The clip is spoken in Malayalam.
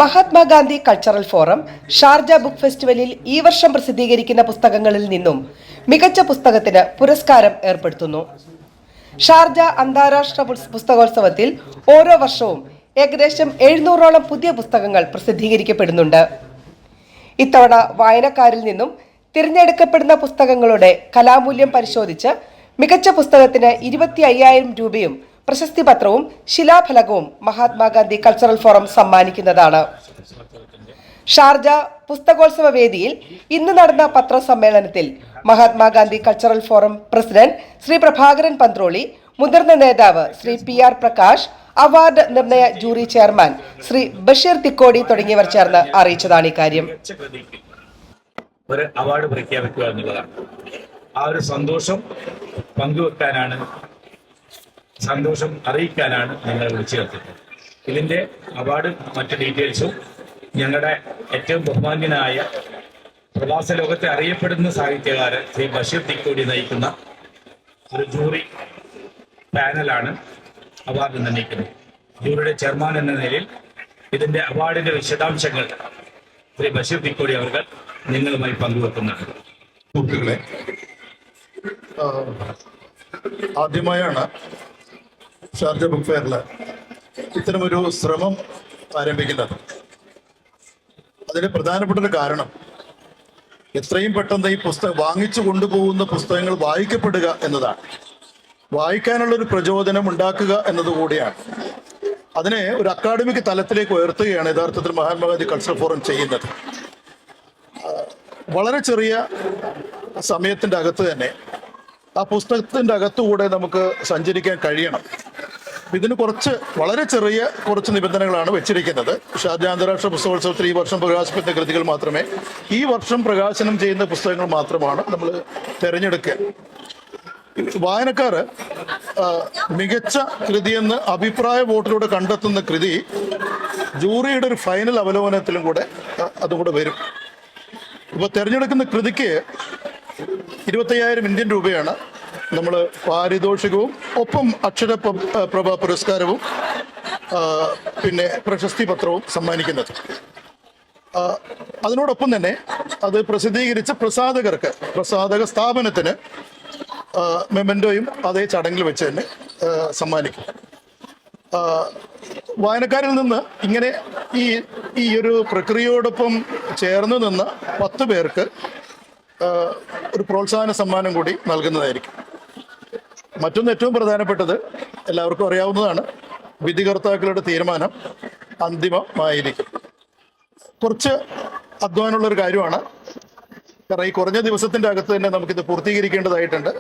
Mahatma Gandhi cultural forum Sharjah book ഫെസ്റ്റിവലിൽ ഈ വർഷം പ്രസിദ്ധീകരിക്കുന്ന പുസ്തകങ്ങളിൽ നിന്നും മികച്ച പുസ്തകത്തിന് പുരസ്കാരം ഏർപ്പെടുത്തുന്നു. ഷാർജ അന്താരാഷ്ട്ര പുസ്തകോത്സവത്തിൽ ഓരോ വർഷവും ഏകദേശം 700ഓളം പുതിയ പുസ്തകങ്ങൾ പ്രസിദ്ധീകരിക്കപ്പെടുന്നുണ്ട്. ഇത്തവണ വായനക്കാരിൽ നിന്നും തിരഞ്ഞെടുക്കപ്പെടുന്ന പുസ്തകങ്ങളുടെ കലാമൂല്യം പരിശോധിച്ച് മികച്ച പുസ്തകത്തിന് 25,000 രൂപയും പ്രശസ്തി പത്രവും ശിലാഫലകവും മഹാത്മാഗാന്ധി കൾച്ചറൽ ഫോറം സമ്മാനിക്കുന്നതാണ്. ഷാർജ പുസ്തകോത്സവ വേദിയിൽ ഇന്ന് നടന്ന പത്രസമ്മേളനത്തിൽ Mahatma Gandhi cultural forum president Shri Prabhakaran Panthroli, മുതിർന്ന നേതാവ് ശ്രീ PR പ്രകാശ്, അവാർഡ് നിർണയ ജൂറി ചെയർമാൻ ശ്രീ ബഷീർ തിക്കോടി തുടങ്ങിയവർ ചേർന്ന് അറിയിച്ചതാണ് ഇക്കാര്യം. ഒരു അവാർഡ് പ്രഖ്യാപിക്കുക എന്നുള്ളതാണ്. ആ ഒരു സന്തോഷം പങ്കുവെക്കാനാണ്, സന്തോഷം അറിയിക്കാനാണ് ഞങ്ങൾ വിളിച്ചു ചേർത്തത്. ഇതിന്റെ അവാർഡ് മറ്റ് ഡീറ്റെയിൽസും ഞങ്ങളുടെ ഏറ്റവും ബഹുമാന്യനായ പ്രവാസ ലോകത്തെ അറിയപ്പെടുന്ന സാഹിത്യകാരൻ ശ്രീ ബഷീർ തിക്കോടി നയിക്കുന്ന ഒരു ജൂറി പാനലാണ് അവാർഡ് നിർണ്ണയിക്കുന്നത്. ജൂറിയുടെ ചെയർമാൻ എന്ന നിലയിൽ ഇതിന്റെ അവാർഡിന്റെ വിശദാംശങ്ങൾ ശ്രീ ബഷീർ തിക്കോടി അവർ നിങ്ങളുമായി പങ്കുവെക്കുന്നതാണ്. സുഹൃത്തുക്കളെ, ആദ്യമായാണ് ഷാർജ ബുക്ക് ഫെയറിൽ ഇത്തരമൊരു ശ്രമം ആരംഭിക്കുന്നത്. അതിന് പ്രധാനപ്പെട്ട ഒരു കാരണം എത്രയും പെട്ടെന്ന് ഈ പുസ്തകം വാങ്ങിച്ചു കൊണ്ടുപോകുന്ന പുസ്തകങ്ങൾ വായിക്കപ്പെടുക എന്നതാണ്. വായിക്കാനുള്ളൊരു പ്രചോദനം ഉണ്ടാക്കുക എന്നതുകൂടിയാണ്. അതിനെ ഒരു അക്കാഡമിക് തലത്തിലേക്ക് ഉയർത്തുകയാണ് യഥാർത്ഥത്തിൽ മഹാത്മാഗാന്ധി കൾച്ചറൽ ഫോറം ചെയ്യുന്നത്. വളരെ ചെറിയ സമയത്തിൻ്റെ അകത്ത് തന്നെ ആ പുസ്തകത്തിൻ്റെ അകത്തുകൂടെ നമുക്ക് സഞ്ചരിക്കാൻ കഴിയണം. ഇതിന് വളരെ ചെറിയ നിബന്ധനകളാണ് വെച്ചിരിക്കുന്നത്. ഷാർജ അന്താരാഷ്ട്ര പുസ്തകോത്സവത്തിൽ ഈ വർഷം പ്രകാശിപ്പിച്ച കൃതികൾ മാത്രമേ, ഈ വർഷം പ്രകാശനം ചെയ്യുന്ന പുസ്തകങ്ങൾ മാത്രമാണ് നമ്മൾ തിരഞ്ഞെടുക്കുക. വായനക്കാർ മികച്ച കൃതിയെന്ന് അഭിപ്രായ വോട്ടിലൂടെ കണ്ടെത്തുന്ന കൃതി ജൂറിയുടെ ഒരു ഫൈനൽ അവലോകനത്തിലും കൂടെ അതുകൂടെ വരും. ഇപ്പോൾ തിരഞ്ഞെടുക്കുന്ന കൃതിക്ക് 25,000 ഇന്ത്യൻ രൂപയാണ് നമ്മൾ പാരിതോഷികവും ഒപ്പം അക്ഷരപ്രഭ പുരസ്കാരവും പിന്നെ പ്രശസ്തി പത്രവും സമ്മാനിക്കുന്നത്. അതിനോടൊപ്പം തന്നെ അത് പ്രസിദ്ധീകരിച്ച പ്രസാധക സ്ഥാപനത്തിന് മെമൻറ്റോയും അതേ ചടങ്ങിൽ വെച്ച് തന്നെ സമ്മാനിക്കും. വായനക്കാരിൽ നിന്ന് ഇങ്ങനെ ഈ ഒരു പ്രക്രിയയോടൊപ്പം ചേർന്ന് നിന്ന് 10 പേർക്ക് ഒരു പ്രോത്സാഹന സമ്മാനം കൂടി നൽകുന്നതായിരിക്കും. മറ്റൊന്ന് ഏറ്റവും പ്രധാനപ്പെട്ടത് എല്ലാവർക്കും അറിയാവുന്നതാണ്, വിധികർത്താക്കളുടെ തീരുമാനം അന്തിമമായിരിക്കും. കുറച്ച് അധ്വാനമുള്ളൊരു കാര്യമാണ്. കാരണം ഈ കുറഞ്ഞ ദിവസത്തിൻ്റെ അകത്ത് തന്നെ നമുക്കിത് പൂർത്തീകരിക്കേണ്ടതായിട്ടുണ്ട്.